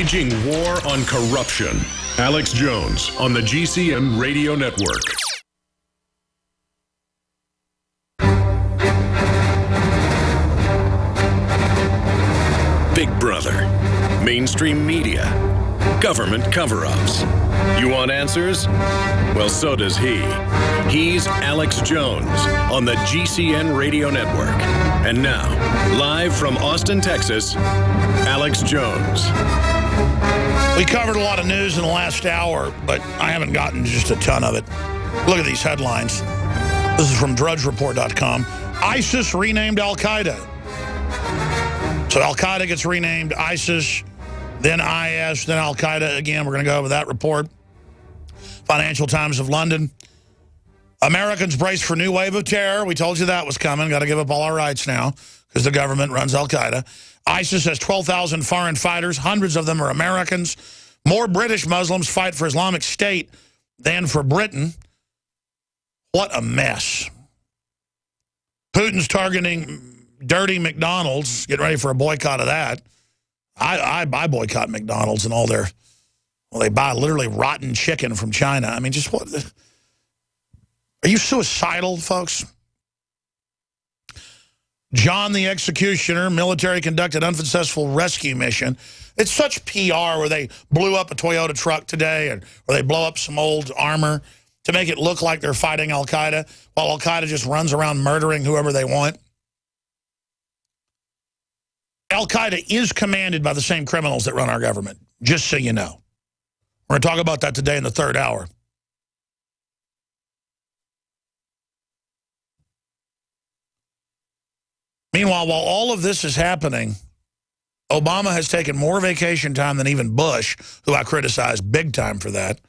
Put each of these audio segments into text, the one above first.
Waging war on corruption. Alex Jones on the GCN Radio Network. Big Brother, mainstream media, government cover-ups. You want answers? Well, so does he. He's Alex Jones on the GCN Radio Network. And now, live from Austin, Texas, Alex Jones. We covered a lot of news in the last hour, but I haven't gotten just a ton of it. Look at these headlines. This is from DrudgeReport.com. ISIS renamed Al-Qaeda. So Al-Qaeda gets renamed ISIS, then IS, then Al-Qaeda again. We're going to go over that report. Financial Times of London. Americans brace for new wave of terror. We told you that was coming. Got to give up all our rights now because the government runs Al-Qaeda. ISIS has 12,000 foreign fighters. Hundreds of them are Americans. More British Muslims fight for Islamic State than for Britain. What a mess. Putin's targeting dirty McDonald's. Get ready for a boycott of that. I boycott McDonald's and all their... Well, they buy literally rotten chicken from China. I mean, just what... Are you suicidal, folks? John the Executioner, military conducted unsuccessful rescue mission. It's such PR where they blew up a Toyota truck today or they blow up some old armor to make it look like they're fighting Al-Qaeda while Al-Qaeda just runs around murdering whoever they want. Al-Qaeda is commanded by the same criminals that run our government, just so you know. We're going to talk about that today in the third hour. Meanwhile, while all of this is happening, Obama has taken more vacation time than even Bush, who I criticize big time for that,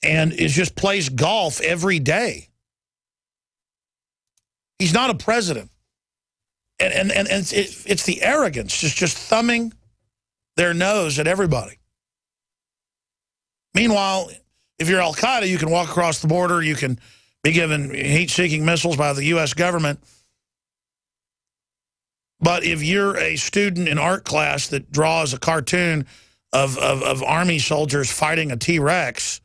and just plays golf every day. He's not a president. And it's the arrogance, just thumbing their nose at everybody. Meanwhile, if you're Al-Qaeda, you can walk across the border, you can be given heat-seeking missiles by the U.S. government. But if you're a student in art class that draws a cartoon of Army soldiers fighting a T-Rex,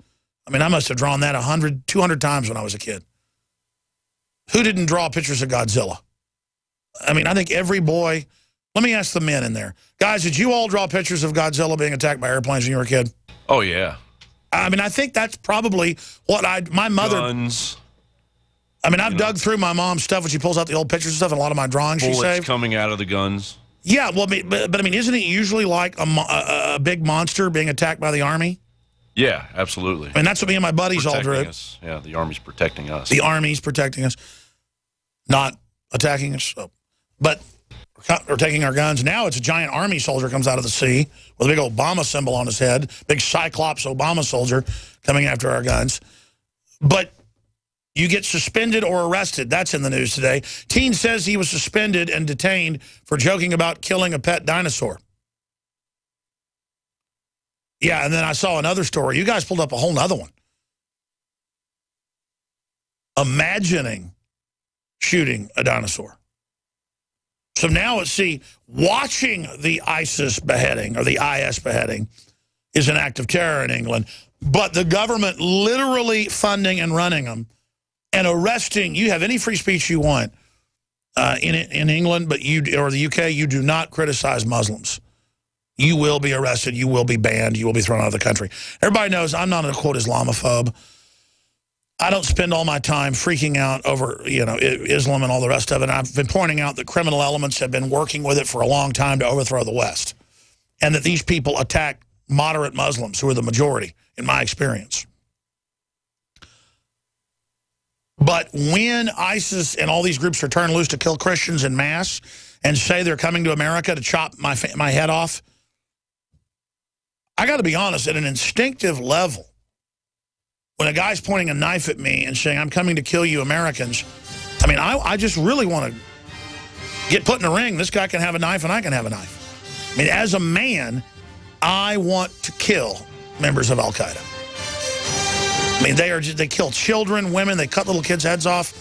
I mean, I must have drawn that 100, 200 times when I was a kid. Who didn't draw pictures of Godzilla? I mean, I think every boy... Let me ask the men in there. Guys, did you all draw pictures of Godzilla being attacked by airplanes when you were a kid? Oh, yeah. I mean, I think that's probably what my mother... Guns. I mean, I've dug through my mom's stuff when she pulls out the old pictures and stuff and a lot of my drawings she saved. Bullets coming out of the guns. Yeah, well, but I mean, isn't it usually like a big monster being attacked by the Army? Yeah, absolutely. I mean, that's what me and my buddies all drew. Us. Yeah, the Army's protecting us. The Army's protecting us. Not attacking us. But we're taking our guns. Now it's a giant Army soldier comes out of the sea with a big Obama symbol on his head. Big Cyclops Obama soldier coming after our guns. But you get suspended or arrested. That's in the news today. Teen says he was suspended and detained for joking about killing a pet dinosaur. Yeah, and then I saw another story. You guys pulled up a whole nother one. Imagining shooting a dinosaur. So now let's see, watching the ISIS beheading or the IS beheading is an act of terror in England, but the government literally funding and running them and arresting. You have any free speech you want in England, but or the UK, you do not criticize Muslims. You will be arrested. You will be banned. You will be thrown out of the country. Everybody knows I'm not a quote Islamophobe. I don't spend all my time freaking out over, Islam and all the rest of it. And I've been pointing out that criminal elements have been working with it for a long time to overthrow the West. And that these people attack moderate Muslims, who are the majority, in my experience. But when ISIS and all these groups are turned loose to kill Christians en masse and say they're coming to America to chop my head off, I got to be honest, at an instinctive level, when a guy's pointing a knife at me and saying, I'm coming to kill you Americans, I mean, I just really want to get put in a ring. This guy can have a knife and I can have a knife. I mean, as a man, I want to kill members of Al-Qaeda. I mean, they kill children, women, they cut little kids' heads off.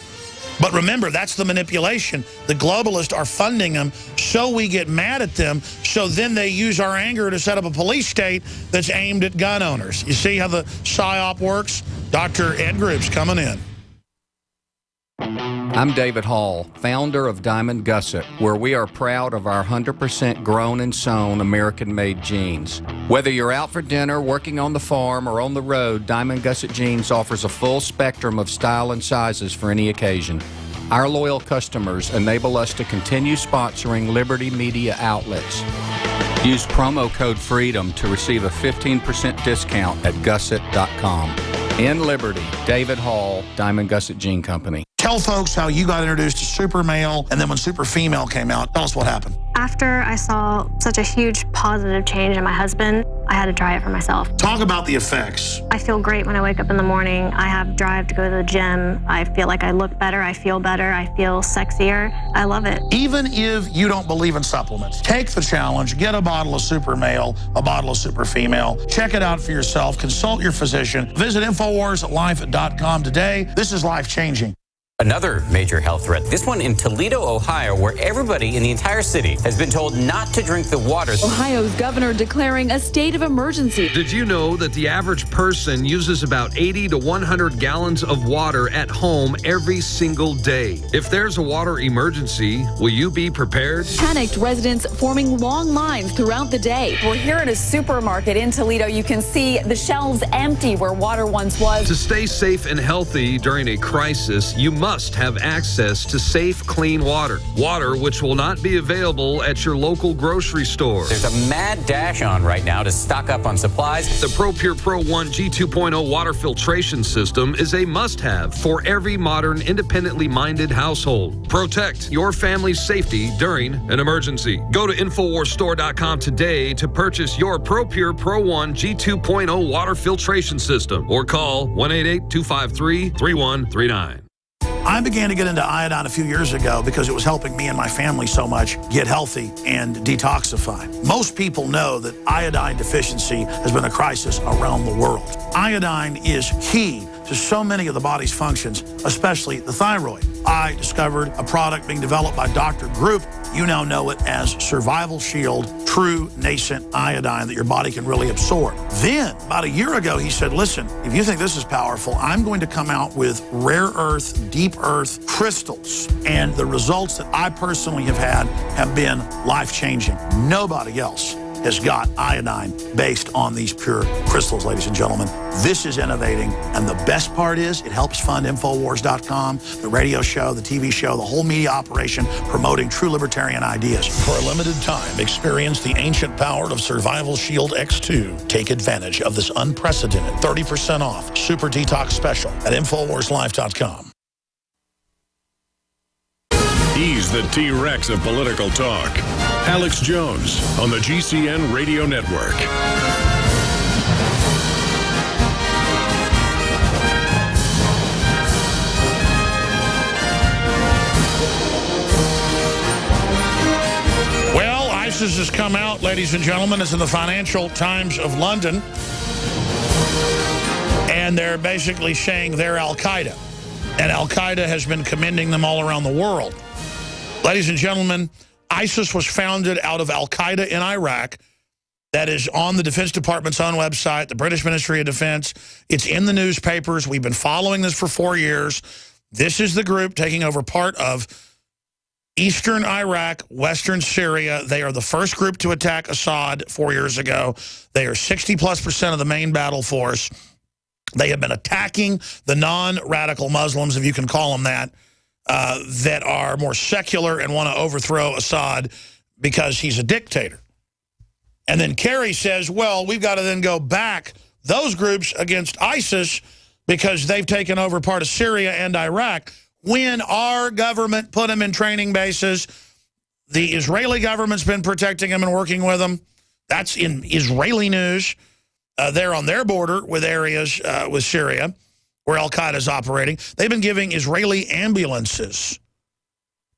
But remember, that's the manipulation. The globalists are funding them so we get mad at them, so then they use our anger to set up a police state that's aimed at gun owners. You see how the PSYOP works? Dr. Ed Group's coming in. I'm David Hall, founder of Diamond Gusset, where we are proud of our 100% grown and sewn American-made jeans. Whether you're out for dinner, working on the farm, or on the road, Diamond Gusset Jeans offers a full spectrum of style and sizes for any occasion. Our loyal customers enable us to continue sponsoring Liberty Media outlets. Use promo code FREEDOM to receive a 15% discount at gusset.com. In Liberty, David Hall, Diamond Gusset Jean Company. Tell folks how you got introduced to Super Male, and then when Super Female came out, tell us what happened. After I saw such a huge positive change in my husband, I had to try it for myself. Talk about the effects. I feel great when I wake up in the morning. I have drive to go to the gym. I feel like I look better. I feel better. I feel sexier. I love it. Even if you don't believe in supplements, take the challenge. Get a bottle of Super Male, a bottle of Super Female. Check it out for yourself. Consult your physician. Visit InfoWarsLife.com today. This is life-changing. Another major health threat, this one in Toledo, Ohio, where everybody in the entire city has been told not to drink the water. Ohio's governor declaring a state of emergency. Did you know that the average person uses about 80 to 100 gallons of water at home every single day? If there's a water emergency, will you be prepared? Panicked residents forming long lines throughout the day. We're here at a supermarket in Toledo. You can see the shelves empty where water once was. To stay safe and healthy during a crisis, you must have access to safe, clean water. Water which will not be available at your local grocery store. There's a mad dash on right now to stock up on supplies. The ProPure Pro 1 G2.0 water filtration system is a must-have for every modern, independently minded household. Protect your family's safety during an emergency. Go to InfoWarsStore.com today to purchase your ProPure Pro 1 G2.0 water filtration system or call 1-888-253-3139. I began to get into iodine a few years ago because it was helping me and my family so much get healthy and detoxify. Most people know that iodine deficiency has been a crisis around the world. Iodine is key to so many of the body's functions, especially the thyroid. I discovered a product being developed by Dr. Group. You now know it as Survival Shield True Nascent Iodine that your body can really absorb. Then, about a year ago, he said, listen, if you think this is powerful, I'm going to come out with rare earth, deep earth crystals. And the results that I personally have had have been life-changing. Nobody else has got iodine based on these pure crystals, ladies and gentlemen. This is innovating, and the best part is it helps fund Infowars.com, the radio show, the TV show, the whole media operation promoting true libertarian ideas. For a limited time, experience the ancient power of Survival Shield X2. Take advantage of this unprecedented 30% off Super Detox Special at InfoWarsLife.com. He's the T-Rex of political talk. Alex Jones on the GCN Radio Network. Well, ISIS has come out, ladies and gentlemen. It's in the Financial Times of London. And they're basically saying they're Al-Qaeda. And Al-Qaeda has been commending them all around the world. Ladies and gentlemen, ISIS was founded out of Al-Qaeda in Iraq. That is on the Defense Department's own website, the British Ministry of Defense. It's in the newspapers. We've been following this for 4 years. This is the group taking over part of eastern Iraq, western Syria. They are the first group to attack Assad 4 years ago. They are 60+% of the main battle force. They have been attacking the non-radical Muslims, if you can call them that are more secular and want to overthrow Assad because he's a dictator. And then Kerry says, well, we've got to then go back those groups against ISIS because they've taken over part of Syria and Iraq. When our government put them in training bases, the Israeli government's been protecting them and working with them. That's in Israeli news. They're on their border with areas with Syria where Al-Qaeda is operating. They've been giving Israeli ambulances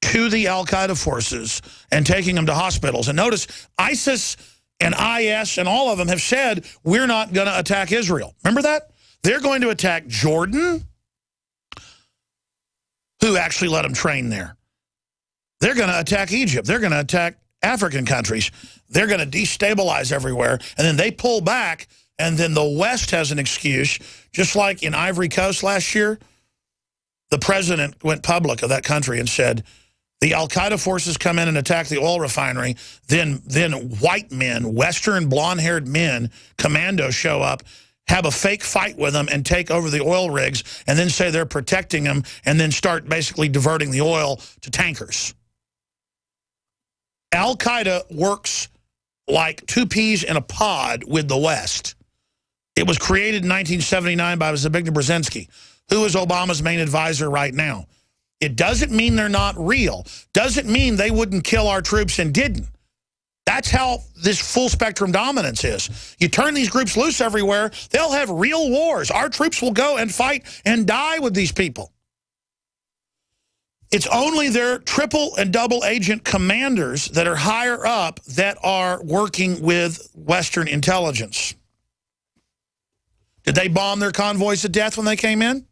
to the Al-Qaeda forces and taking them to hospitals. And notice, ISIS and IS and all of them have said, we're not going to attack Israel. Remember that? They're going to attack Jordan, who actually let them train there. They're going to attack Egypt. They're going to attack African countries. They're going to destabilize everywhere. And then they pull back, and then the West has an excuse. Just like in Ivory Coast last year, the president went public of that country and said, the al-Qaeda forces come in and attack the oil refinery, then white men, Western blonde-haired men, commandos show up, have a fake fight with them and take over the oil rigs, and then say they're protecting them, and then start basically diverting the oil to tankers. Al-Qaeda works like two peas in a pod with the West. It was created in 1979 by Zbigniew Brzezinski, who is Obama's main advisor right now. It doesn't mean they're not real. Doesn't mean they wouldn't kill our troops and didn't. That's how this full spectrum dominance is. You turn these groups loose everywhere, they'll have real wars. Our troops will go and fight and die with these people. It's only their triple and double agent commanders that are higher up that are working with Western intelligence. Did they bomb their convoys to death when they came in?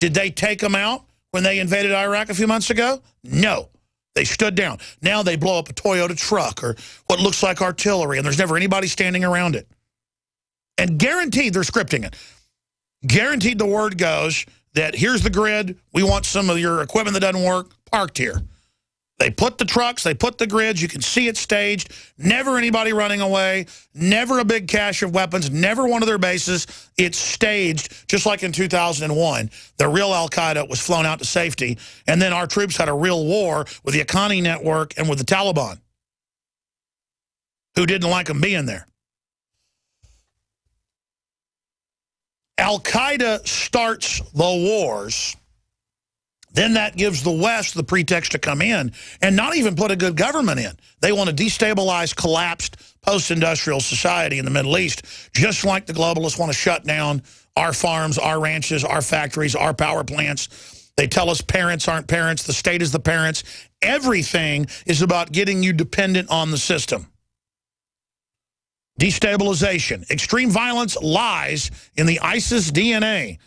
Did they take them out when they invaded Iraq a few months ago? No. They stood down. Now they blow up a Toyota truck or what looks like artillery, and there's never anybody standing around it. And guaranteed they're scripting it. Guaranteed the word goes that here's the grid. We want some of your equipment that doesn't work parked here. They put the trucks, they put the grids, you can see it staged, never anybody running away, never a big cache of weapons, never one of their bases. It's staged, just like in 2001. The real al-Qaeda was flown out to safety, and then our troops had a real war with the Haqqani network and with the Taliban, who didn't like them being there. Al-Qaeda starts the wars. Then that gives the West the pretext to come in and not even put a good government in. They want to destabilize collapsed post-industrial society in the Middle East, just like the globalists want to shut down our farms, our ranches, our factories, our power plants. They tell us parents aren't parents, the state is the parents. Everything is about getting you dependent on the system. Destabilization, extreme violence lies in the ISIS DNA.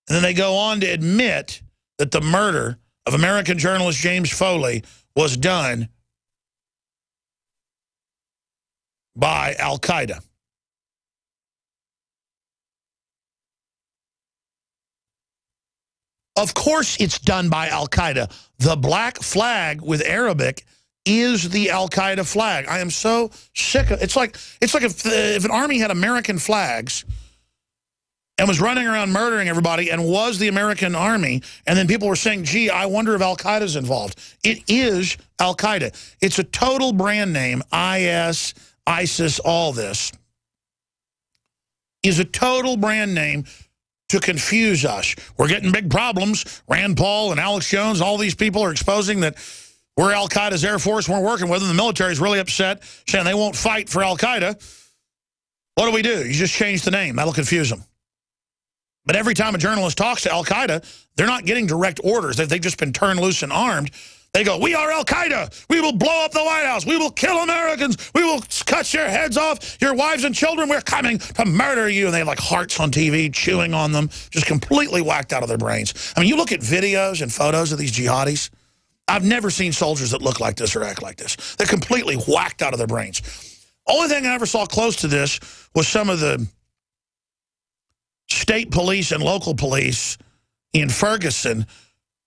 And then they go on to admit that the murder of American journalist James Foley was done by al-Qaeda. Of course it's done by al-Qaeda. The black flag with Arabic is the al-Qaeda flag. I am so sick of it. It's like if an army had American flags and was running around murdering everybody and was the American army, and then people were saying, gee, I wonder if al-Qaeda's involved. It is al-Qaeda. It's a total brand name. IS, ISIS, all this is a total brand name to confuse us. We're getting big problems. Rand Paul and Alex Jones, all these people are exposing that we're al-Qaeda's Air Force, we're working with them. The military is really upset, saying they won't fight for al-Qaeda. What do? You just change the name. That'll confuse them. But every time a journalist talks to al-Qaeda, they're not getting direct orders. They've just been turned loose and armed. They go, we are al-Qaeda. We will blow up the White House. We will kill Americans. We will cut your heads off, your wives and children. We're coming to murder you. And they have like hearts on TV, chewing on them, just completely whacked out of their brains. I mean, you look at videos and photos of these jihadis. I've never seen soldiers that look like this or act like this. They're completely whacked out of their brains. Only thing I ever saw close to this was some of the state police and local police in Ferguson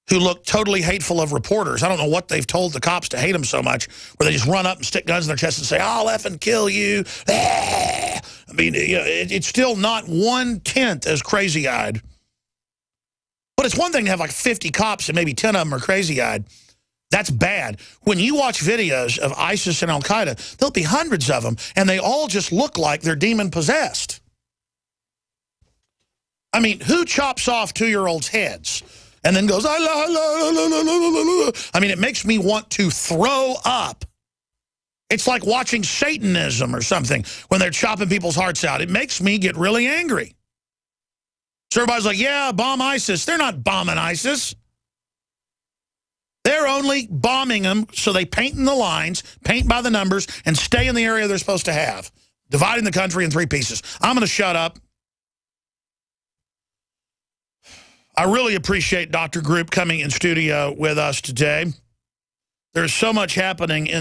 who look totally hateful of reporters. I don't know what they've told the cops to hate them so much, where they just run up and stick guns in their chest and say, I'll effing kill you. I mean, you know, it's still not 1/10 as crazy-eyed. But it's one thing to have like 50 cops and maybe 10 of them are crazy-eyed. That's bad. When you watch videos of ISIS and al-Qaeda, there'll be hundreds of them, and they all just look like they're demon-possessed. I mean, who chops off 2-year-olds' heads and then goes, I mean, it makes me want to throw up. It's like watching Satanism or something when they're chopping people's hearts out. It makes me get really angry. So everybody's like, yeah, bomb ISIS. They're not bombing ISIS. They're only bombing them so they paint in the lines, paint by the numbers, and stay in the area they're supposed to have, dividing the country in 3 pieces. I'm going to shut up. I really appreciate Dr. Group coming in studio with us today. There's so much happening in